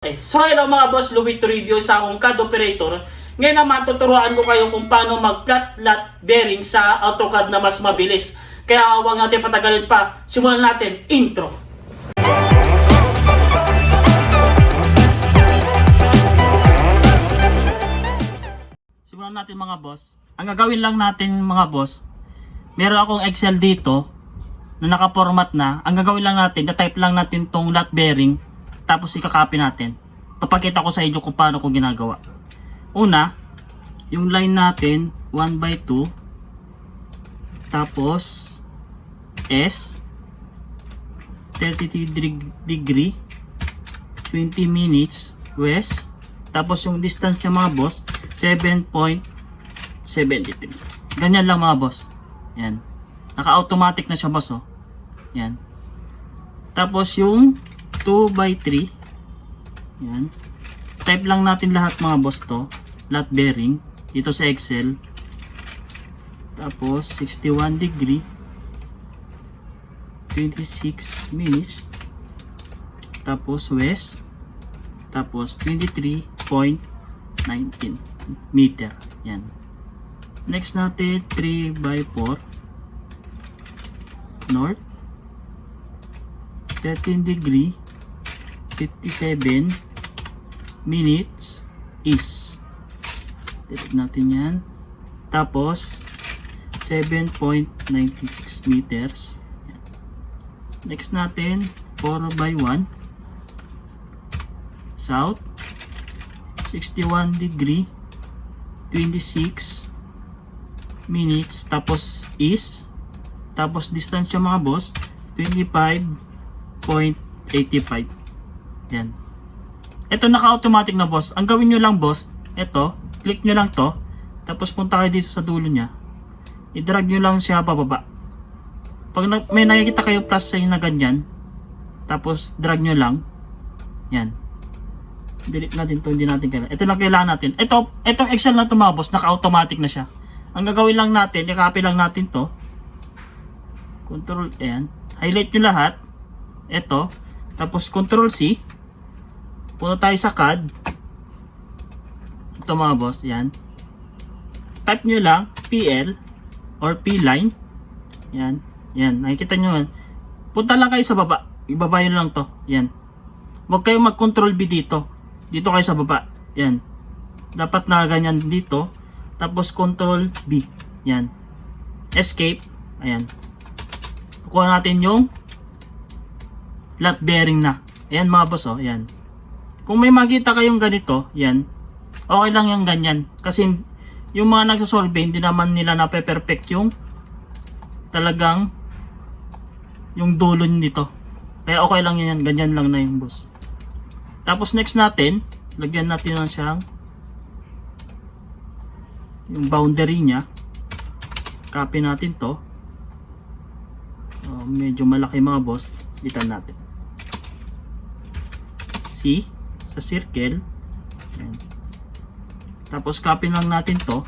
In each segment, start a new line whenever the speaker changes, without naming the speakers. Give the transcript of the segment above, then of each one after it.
So hello mga boss, Louie to review sa akong CAD operator. Ngayon naman tuturuan ko kayo kung paano mag-flat bearing sa AutoCAD na mas mabilis. Kaya huwag natin patagalin pa. Simulan natin, intro. Simulan natin mga boss. Ang gagawin lang natin mga boss, meron akong Excel dito na naka-format na. Ang gagawin lang natin, type lang natin tong flat bearing. Tapos ikakopy natin. Papakita ko sa inyo kung paano ko ginagawa. Una, yung line natin 1/2. Tapos S 33 degree 20 minutes west. Tapos yung distance niya mga boss 7.73. Ganyan lang mga boss. Yan. Naka-automatic na siya boss oh. Yan. Tapos yung 2/3. Yan. Type lang natin lahat mga boss to. Flat bearing. Dito sa Excel. Tapos 61 degree. 26 minutes. Tapos west. Tapos 23.19 meter. Yan. Next natin 3/4. North. 13 degree. 57 minutes is. Delete natin yan. Tapos 7.96 meters. Next natin 4/1 south 61 degree 26 minutes. Tapos is. Tapos distance mga boss 25.85. Yan. Ito naka-automatic na boss. Ang gawin nyo lang boss, ito, click nyo lang to. Tapos punta kayo dito sa dulo nya. I-drag nyo lang siya pababa. Pag may nakikita kayo plus sign na ganyan, tapos drag nyo lang. Yan. Delete natin to, hindi natin kailangan. Ito lang kailangan natin. Itong Excel na to mga boss, naka-automatic na siya. Ang gagawin lang natin, i-copy lang natin to. Control N. Highlight nyo lahat. Ito. Tapos Control C. Punta tayo sa CAD. Ito mga boss, yan. Type nyo lang PL or P-line. Yan, yan. Nakikita nyo yan. Punta lang kayo sa baba. Ibaba nyo lang to. Yan. Huwag kayong mag-control B dito. Dito kayo sa baba. Yan. Dapat na ganyan dito. Tapos control B. Yan. Escape. Ayan. Kukuha natin yung flat bearing na. Ayan mga boss oh. Ayan. Kung may makita kayong ganito, yan, okay lang yung ganyan. Kasi yung mga nagsasolve, hindi naman nila nape-perfect yung talagang yung dulo nito. Kaya okay lang yan, ganyan lang na yung boss. Tapos next natin, lagyan natin lang siyang yung boundary niya. Copy natin to. Medyo malaki mga boss. Litan natin. See? Sa circle. Ayan. Tapos copy lang natin to.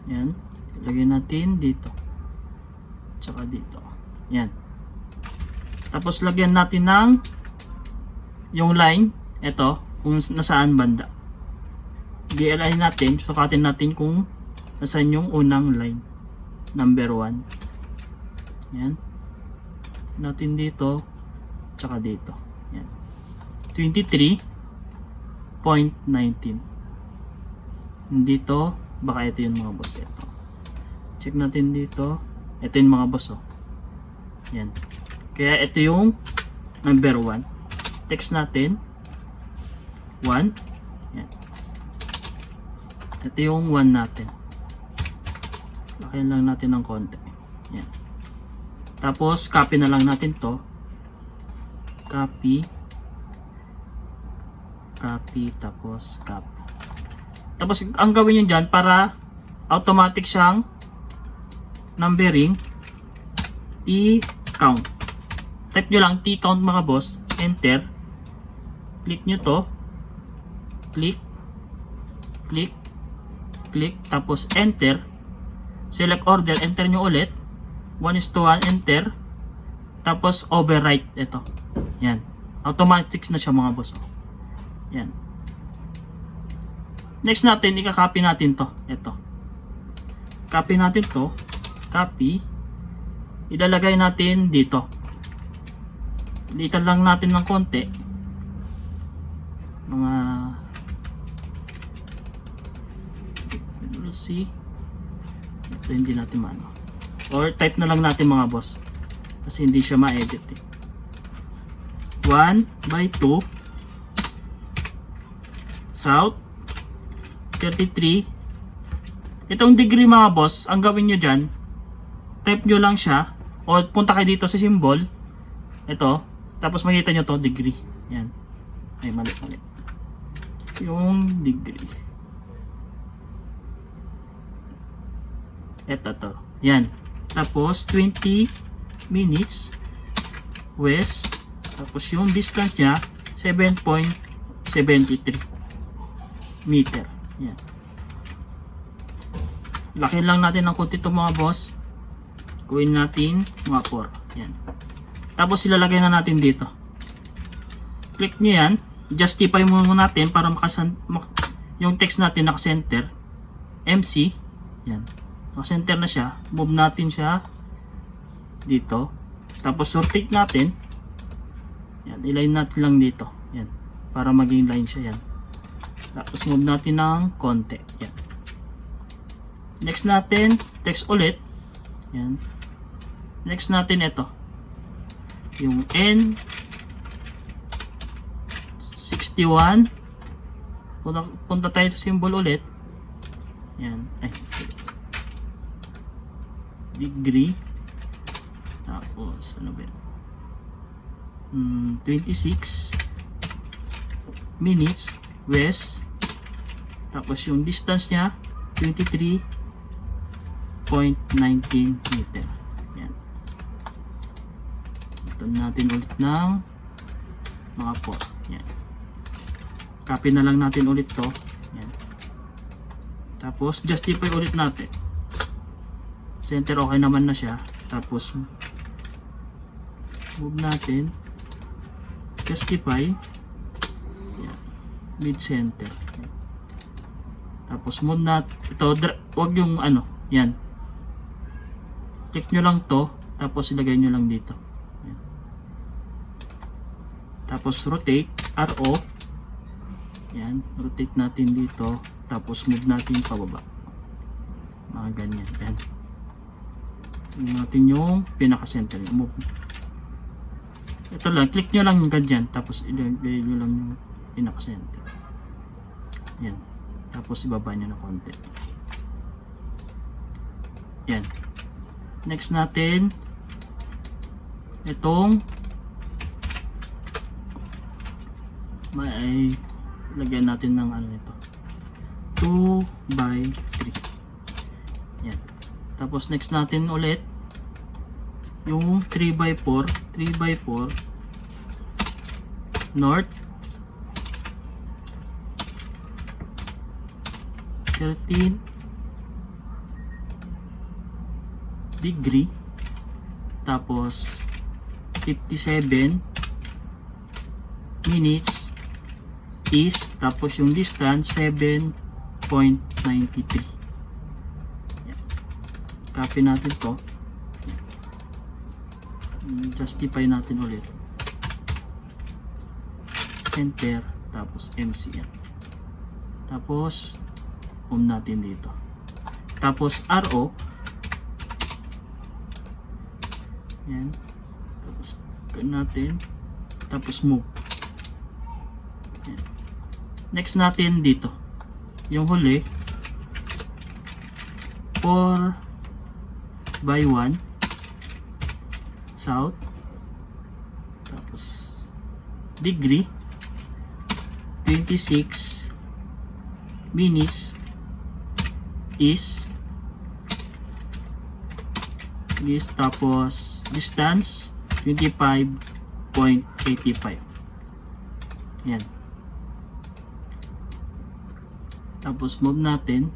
Yan. Lagyan natin dito. Tsaka dito. Yan. Tapos lagyan natin ng yung line. Ito. Kung nasaan banda. I-align natin. Sukatin natin kung nasaan yung unang line. Number 1. Yan. Natin dito. Tsaka dito. Yan. 23.19. Dito, baka ito yung mga boss. Ito. Check natin dito. Ito yung mga boss. Oh. Yan. Kaya ito yung number 1. Text natin. 1. Yan. Ito yung 1 natin. Lakayan lang natin ng konti. Yan. Tapos, copy na lang natin to. Copy. Copy. Tapos, copy. Tapos, ang gawin nyo dyan, para automatic siyang numbering, T-count. Type nyo lang T-count mga boss. Enter. Click nyo to. Click. Click. Click. Tapos, enter. Select order. Enter nyo ulit. 1:1. Enter. Tapos overwrite ito. Yan. Automatic na siya mga boss. Oh. Yan. Next natin, ika-copy natin to. Ito. Copy natin to. Copy. Ilalagay natin dito. Litan lang natin ng konti. Mga C. Ito hindi natin maano. Or type na lang natin mga boss. Kasi hindi siya ma-edit eh. 1/2 South 33. Itong degree mga boss, ang gawin nyo dyan, type nyo lang siya o punta kayo dito sa symbol. Ito. Tapos makita nyo to degree. Yan. Ay mali. Yung degree. Ito to. Yan. Tapos 20 minutes west. Tapos yung distance nya 7.73 meter. Yan. Laki lang natin ng konti ito mga boss. Gawin natin mga 4. Yan. Tapos ilalagay na natin dito. Click nyo yan. Justify muna natin para yung text natin naka-center. MC. Yan. Naka-center na siya. Move natin siya dito. Tapos rotate natin. Yan. Iline natin lang dito. Yan. Para maging line siya. Yan. Tapos move natin ng konti. Yan. Next natin, text ulit. Yan. Next natin ito. Yung N61. Punta tayo sa symbol ulit. Yan. Ay. Degree. Tapos, ano ba yun? 26 minutes west. Tapos yung distance niya 23.19 meter. Yan. Ito natin ulit ng mga 4. Yan. Copy na lang natin ulit to. Yan. Tapos justify ulit natin. Center okay naman na siya. Tapos move natin. Justify. Yan. Mid center. Yan. Tapos move natin. Ito, wag yung ano. Yan. Click nyo lang to. Tapos ilagay nyo lang dito. Yan. Tapos rotate. RO. Yan. Rotate natin dito. Tapos move natin pababa. Mga ganyan. Yan. Move natin yung pinaka-center. Move. Ito lang. Click nyo lang yung ganyan. Tapos ilagay nyo lang yung pinaka-center. Yan. Tapos ibaba nyo na konti. Yan. Next natin, itong may lagyan natin ng ano ito, 2/3. Yan. Tapos next natin ulit yung 3/4 north 13 degree, tapos 57 minutes east, tapos yung distance 7.93. Yan. Copy natin to. Justify natin ulit. Enter, tapos MC yan. Tapos natin dito. Tapos RO. Yan. Tapos natin. Tapos move. Yan. Next natin dito. Yung huli 4/1 south. Tapos degree 26 minutes is tapos distance 25.85. Yan. Tapos move natin.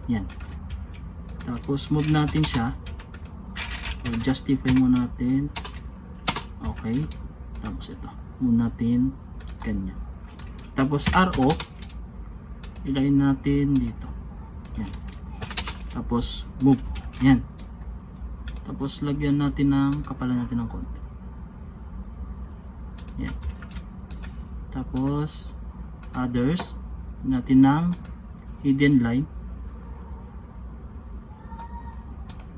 Yan. Tapos move natin siya. So, justify mo natin. Okay. Tapos ito. Move natin ganyan. Tapos RO. Ilagay natin dito. Yan. Tapos move. Yan. Tapos lagyan natin ng kapalan natin ng konti. Yan. Tapos others natin ng hidden line.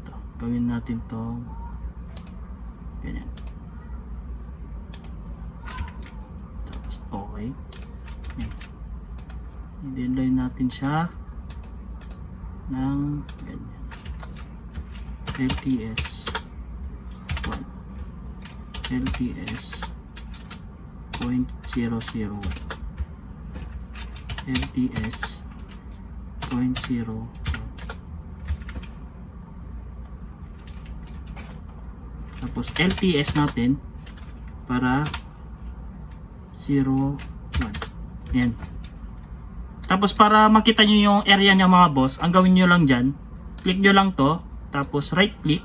Ito, gawin natin to ganyan. Tapos okay. Yan. Hidden line natin siya ng ganyan. LTS 1 LTS 0.001 LTS 0.0 tapos LTS natin para 0.1 yan. Tapos para makita nyo yung area niya mga boss, ang gawin nyo lang dyan, click nyo lang to, tapos right click,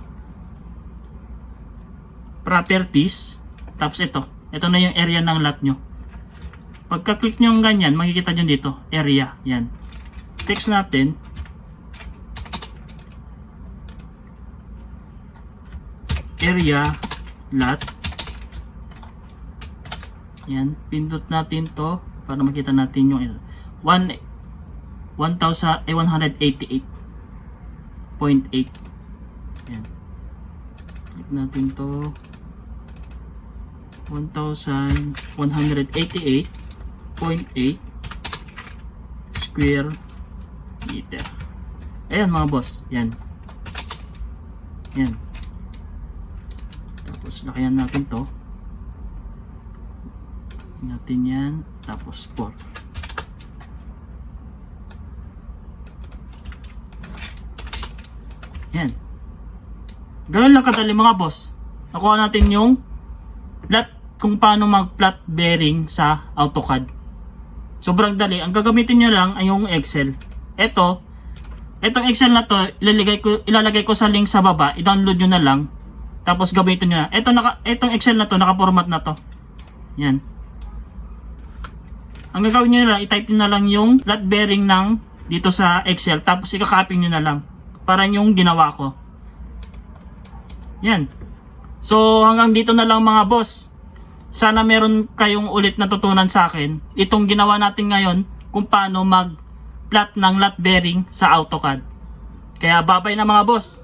properties, tapos ito na yung area ng lot nyo. Pagka click nyo yung ganyan, makikita nyo dito, area, yan. Text natin, area lot, yan, pindot natin to para makita natin yung 188.8. Yan. Click natin to 1,188.8 square meter. Ayan mga boss. Yan. Yan. Tapos lakayan natin to. Natin yan. Tapos 4. Yan. Ganun lang kadali mga boss. Nakuha natin yung plot, kung paano mag-plot bearing sa AutoCAD. Sobrang dali. Ang gagamitin nyo lang ay yung Excel. Etong Excel na to, ilalagay ko sa link sa baba. I-download nyo na lang. Tapos gamitin nyo na. Etong Excel na to, naka-format na to. Yan. Ang gagawin nyo lang, i-type nyo na lang yung plot bearing ng dito sa Excel. Tapos i-copy nyo na lang. Para yung ginawa ko. Yan. So hanggang dito na lang mga boss. Sana meron kayong ulit natutunan sa akin. Itong ginawa natin ngayon kung paano mag-plot ng lot bearing sa AutoCAD. Kaya bye-bye na mga boss.